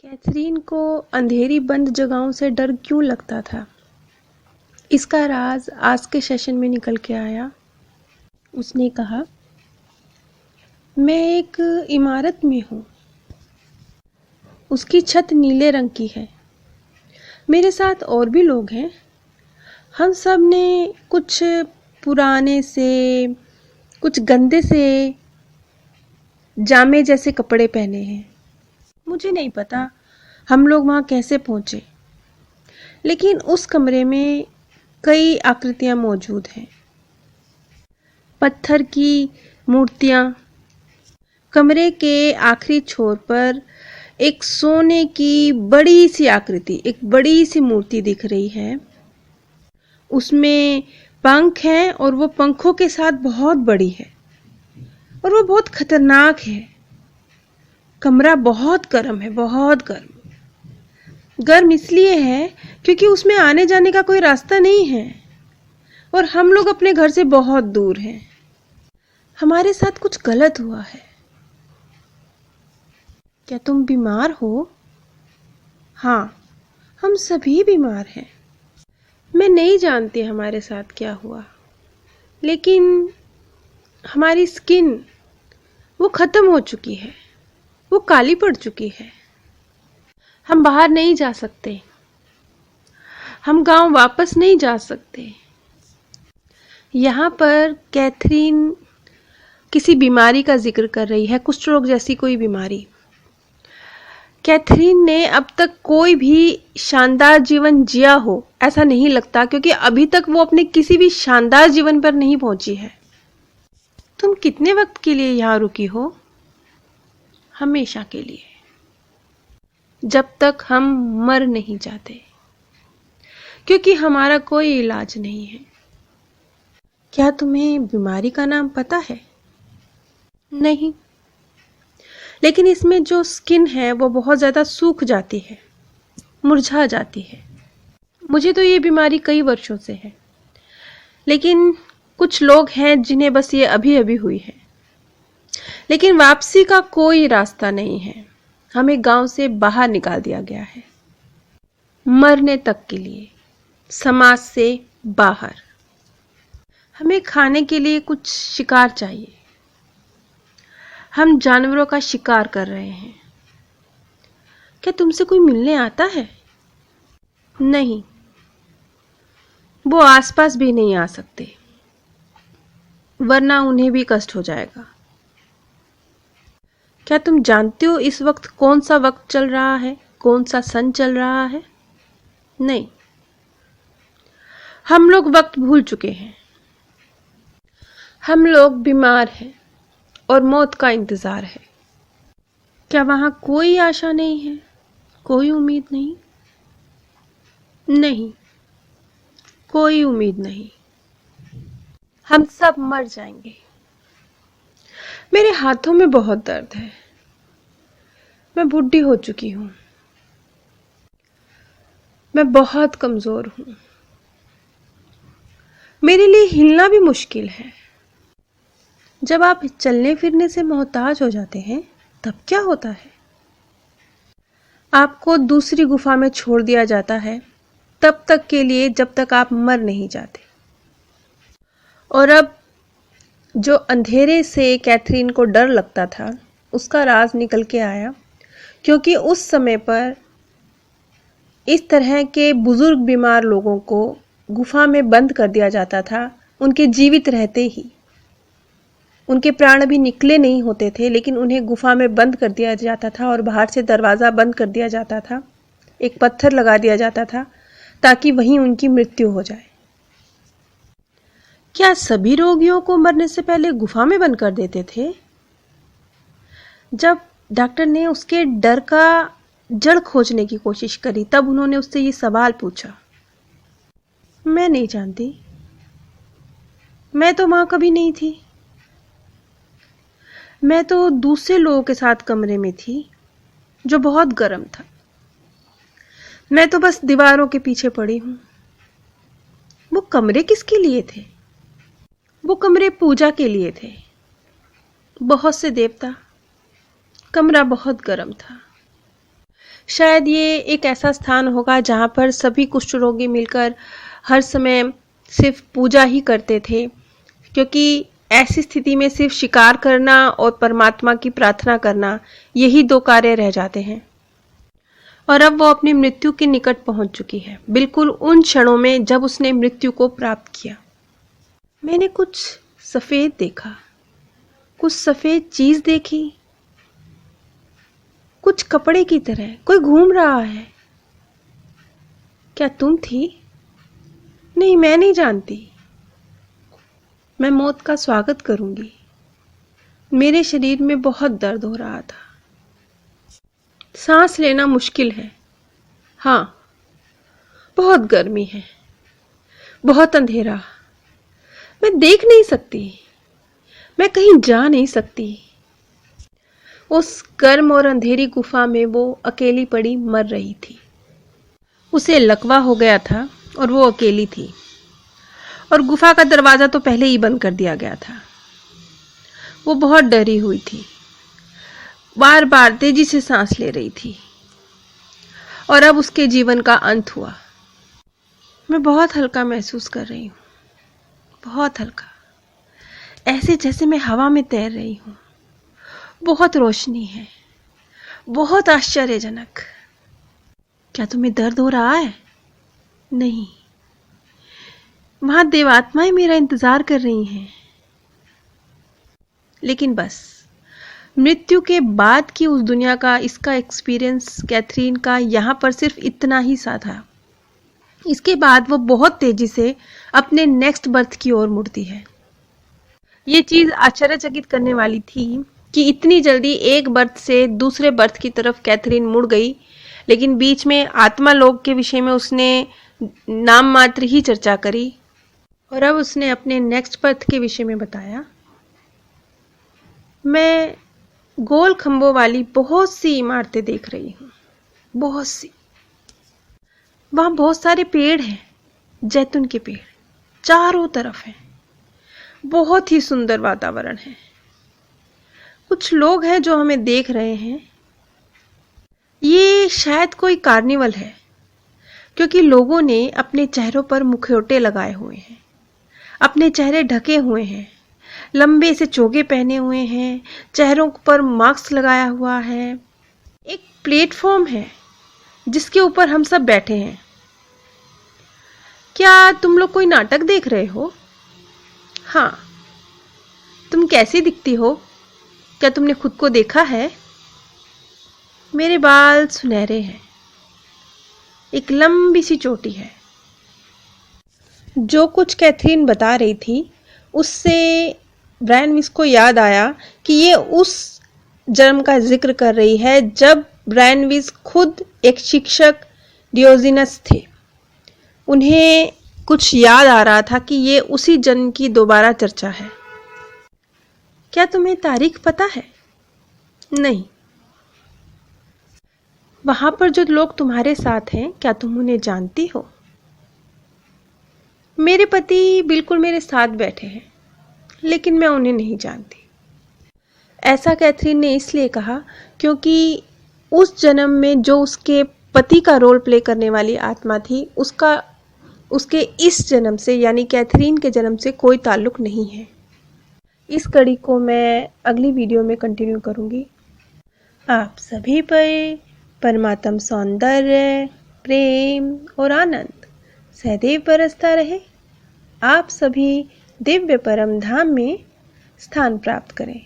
Catherine को अंधेरी बंद जगहों से डर क्यों लगता था? इसका राज आज के सेशन में निकल के आया। उसने कहा, मैं एक इमारत में हूँ। उसकी छत नीले रंग की है। मेरे साथ और भी लोग हैं। हम सब ने कुछ पुराने से, कुछ गंदे से जामे जैसे कपड़े पहने हैं। मुझे नहीं पता हम लोग वहाँ कैसे पहुँचे, लेकिन उस कमरे में कई आकृतियाँ मौजूद हैं। पत्थर की मूर्तियाँ। कमरे के आखिरी छोर पर एक सोने की बड़ी सी आकृति, एक बड़ी सी मूर्ति दिख रही है। उसमें पंख हैं और वो पंखों के साथ बहुत बड़ी है और वो बहुत खतरनाक है। कमरा बहुत गर्म है, बहुत गर्म। गर्म इसलिए है क्योंकि उसमें आने जाने का कोई रास्ता नहीं है और हम लोग अपने घर से बहुत दूर हैं। हमारे साथ कुछ गलत हुआ है। क्या तुम बीमार हो? हाँ, हम सभी बीमार हैं। मैं नहीं जानती हमारे साथ क्या हुआ, लेकिन हमारी स्किन वो खत्म हो चुकी है, वो काली पड़ चुकी है। हम बाहर नहीं जा सकते। हम गांव वापस नहीं जा सकते। यहाँ पर कैथरीन किसी बीमारी का जिक्र कर रही है, कुष्ठ रोग जैसी कोई बीमारी। कैथरीन ने अब तक कोई भी शानदार जीवन जिया हो ऐसा नहीं लगता, क्योंकि अभी तक वो अपने किसी भी शानदार जीवन पर नहीं पहुंची है। तुम कितने वक्त के लिए यहाँ रुकी हो? हमेशा के लिए, जब तक हम मर नहीं जाते, क्योंकि हमारा कोई इलाज नहीं है। क्या तुम्हें बीमारी का नाम पता है? नहीं, लेकिन इसमें जो स्किन है वो बहुत ज़्यादा सूख जाती है, मुरझा जाती है। मुझे तो ये बीमारी कई वर्षों से है, लेकिन कुछ लोग हैं जिन्हें बस ये अभी अभी हुई है। लेकिन वापसी का कोई रास्ता नहीं है। हमें गांव से बाहर निकाल दिया गया है, मरने तक के लिए, समाज से बाहर। हमें खाने के लिए कुछ शिकार चाहिए। हम जानवरों का शिकार कर रहे हैं। क्या तुमसे कोई मिलने आता है? नहीं, वो आसपास भी नहीं आ सकते, वरना उन्हें भी कष्ट हो जाएगा। क्या तुम जानते हो इस वक्त कौन सा वक्त चल रहा है, कौन सा सन चल रहा है? नहीं, हम लोग वक्त भूल चुके हैं। हम लोग बीमार हैं और मौत का इंतजार है। क्या वहां कोई आशा नहीं है, कोई उम्मीद नहीं? नहीं, कोई उम्मीद नहीं। हम सब मर जाएंगे। मेरे हाथों में बहुत दर्द है। मैं बूढ़ी हो चुकी हूं। मैं बहुत कमजोर हूं। मेरे लिए हिलना भी मुश्किल है। जब आप चलने फिरने से मोहताज हो जाते हैं, तब क्या होता है? आपको दूसरी गुफा में छोड़ दिया जाता है, तब तक के लिए जब तक आप मर नहीं जाते। और अब जो अंधेरे से कैथरीन को डर लगता था, उसका राज निकल के आया, क्योंकि उस समय पर इस तरह के बुजुर्ग बीमार लोगों को गुफा में बंद कर दिया जाता था। उनके जीवित रहते ही, उनके प्राण भी निकले नहीं होते थे, लेकिन उन्हें गुफा में बंद कर दिया जाता था और बाहर से दरवाज़ा बंद कर दिया जाता था। एक पत्थर लगा दिया जाता था ताकि वहीं उनकी मृत्यु हो जाए। क्या सभी रोगियों को मरने से पहले गुफा में बंद कर देते थे? जब डॉक्टर ने उसके डर का जड़ खोजने की कोशिश करी, तब उन्होंने उससे ये सवाल पूछा। मैं नहीं जानती। मैं तो वहां कभी नहीं थी। मैं तो दूसरे लोगों के साथ कमरे में थी जो बहुत गर्म था। मैं तो बस दीवारों के पीछे पड़ी हूं। वो कमरे किसके लिए थे? वो कमरे पूजा के लिए थे। बहुत से देवता। कमरा बहुत गर्म था। शायद ये एक ऐसा स्थान होगा जहाँ पर सभी कुष्ठ रोगी मिलकर हर समय सिर्फ पूजा ही करते थे, क्योंकि ऐसी स्थिति में सिर्फ शिकार करना और परमात्मा की प्रार्थना करना, यही दो कार्य रह जाते हैं। और अब वो अपनी मृत्यु के निकट पहुंच चुकी है, बिल्कुल उन क्षणों में जब उसने मृत्यु को प्राप्त किया। मैंने कुछ सफ़ेद देखा, कुछ सफ़ेद चीज़ देखी, कुछ कपड़े की तरह कोई घूम रहा है। क्या तुम थी? नहीं, मैं नहीं जानती। मैं मौत का स्वागत करूंगी। मेरे शरीर में बहुत दर्द हो रहा था, सांस लेना मुश्किल है। हाँ, बहुत गर्मी है, बहुत अंधेरा, मैं देख नहीं सकती, मैं कहीं जा नहीं सकती। उस गर्म और अंधेरी गुफा में वो अकेली पड़ी मर रही थी। उसे लकवा हो गया था और वो अकेली थी, और गुफा का दरवाज़ा तो पहले ही बंद कर दिया गया था। वो बहुत डरी हुई थी, बार बार तेजी से सांस ले रही थी, और अब उसके जीवन का अंत हुआ। मैं बहुत हल्का महसूस कर रही हूँ, बहुत हल्का, ऐसे जैसे मैं हवा में तैर रही हूँ। बहुत रोशनी है, बहुत आश्चर्यजनक। क्या तुम्हें दर्द हो रहा है? नहीं, वहां देवात्माएं मेरा इंतजार कर रही हैं। लेकिन बस मृत्यु के बाद की उस दुनिया का इसका एक्सपीरियंस कैथरीन का यहाँ पर सिर्फ इतना ही सा था। इसके बाद वो बहुत तेजी से अपने नेक्स्ट बर्थ की ओर मुड़ती है। ये चीज़ आश्चर्यचकित करने वाली थी कि इतनी जल्दी एक बर्थ से दूसरे बर्थ की तरफ कैथरीन मुड़ गई, लेकिन बीच में आत्मा लोक के विषय में उसने नाम मात्र ही चर्चा करी, और अब उसने अपने नेक्स्ट बर्थ के विषय में बताया। मैं गोल खंभों वाली बहुत सी इमारतें देख रही हूँ, बहुत सी। वहाँ बहुत सारे पेड़ हैं, जैतून के पेड़ चारों तरफ हैं। बहुत ही सुंदर वातावरण है। कुछ लोग हैं जो हमें देख रहे हैं। ये शायद कोई कार्निवल है, क्योंकि लोगों ने अपने चेहरों पर मुखौटे लगाए हुए हैं, अपने चेहरे ढके हुए हैं, लंबे से चोगे पहने हुए हैं, चेहरों पर मास्क लगाया हुआ है। एक प्लेटफॉर्म है जिसके ऊपर हम सब बैठे हैं। क्या तुम लोग कोई नाटक देख रहे हो? हाँ। तुम कैसी दिखती हो? क्या तुमने खुद को देखा है? मेरे बाल सुनहरे हैं, एक लंबी सी चोटी है। जो कुछ कैथरीन बता रही थी उससे ब्रायन विस को याद आया कि ये उस जन्म का जिक्र कर रही है जब ब्रायन विस खुद एक शिक्षक डियोजिनस थे। उन्हें कुछ याद आ रहा था कि ये उसी जन्म की दोबारा चर्चा है। क्या तुम्हें तारीख पता है? नहीं। वहां पर जो लोग तुम्हारे साथ हैं, क्या तुम उन्हें जानती हो? मेरे पति बिल्कुल मेरे साथ बैठे हैं, लेकिन मैं उन्हें नहीं जानती। ऐसा कैथरीन ने इसलिए कहा क्योंकि उस जन्म में जो उसके पति का रोल प्ले करने वाली आत्मा थी, उसके इस जन्म से यानी कैथरीन के जन्म से कोई ताल्लुक नहीं है। इस कड़ी को मैं अगली वीडियो में कंटिन्यू करूंगी। आप सभी पर परमात्म सौंदर्य, प्रेम और आनंद सदैव बरसता रहे। आप सभी दिव्य परम धाम में स्थान प्राप्त करें।